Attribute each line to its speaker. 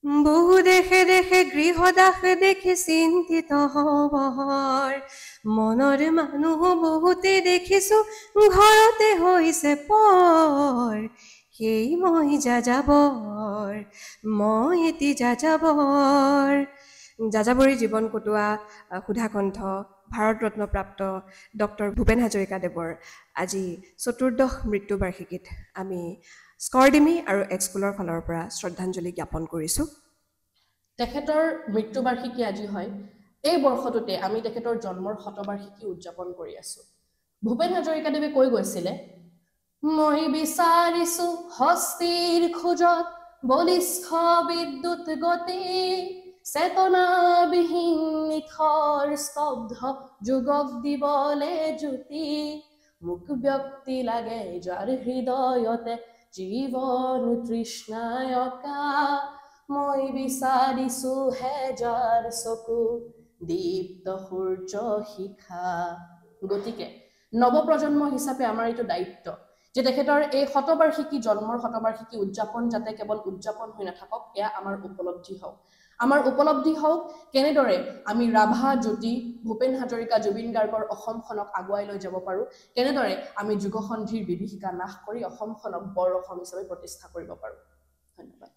Speaker 1: বহু দেশে দেশে গৃহদাস দেখি চিন্তিত হবৰ মনৰ মানুহ বহুতে দেখিছো ঘৰতে হৈছে পৰ সেই মই যাযাবৰ মই এটি যাযাবৰ যাযাবৰী জীৱন কটোৱা সুধাকণ্ঠ ভাৰতৰত্নপ্ৰাপ্ত ডক্টৰ ভূপেন হাজৰিকাদেৱৰ আজি চতুৰ্দশ মৃত্যুবাৰ্ষিকীত আমি স্কৰডিমি আৰু এক্সকুলৰ ফালৰ পৰা শ্ৰদ্ধাঞ্জলি জ্ঞাপন কৰিছোঁ
Speaker 2: তেখেতৰ মৃত্যুবাৰ্ষিকী আজি হয় এই বৰ্ষটোতে আমি তেখেতৰ জন্মৰ শতবাৰ্ষিকী উদযাপন কৰি আছো ভূপেন হাজৰিকাদেৱে কৈ গৈছিলে মই বিচাৰিছো হস্তিৰ খোজত বলিষ্ঠ বিদ্যুৎ গতি চেতনাবিহীন নিথৰ স্তব্ধ যুগক দিবলে জ্যোতি মোক ব্যক্তি লাগে যাৰ হৃদয়তে জীৱন তৃষ্ণায়কা মই বিচাৰিছো হেজাৰ চকু দীপ্ত সূৰ্য শিখা গতিকে নৱপ্ৰজন্ম হিচাপে আমাৰ এইটো দায়িত্ব যে তেখেতৰ এই শতবাৰ্ষিকী জন্মৰ শতবাৰ্ষিকী উদযাপন যাতে কেৱল উদযাপন হৈ নাথাকক এয়া আমাৰ উপলব্ধি হওক কেনেদৰে আমি ৰাভা জ্যোতি ভূপেন হাজৰিকা জুবিন গাৰ্গৰ অসমখনক আগুৱাই লৈ যাব পাৰো কেনেদৰে আমি যুগসন্ধিৰ বিভীষিকা নাশ কৰি অসমখনক বৰ অসম হিচাপে প্ৰতিষ্ঠা কৰিব পাৰো ধন্যবাদ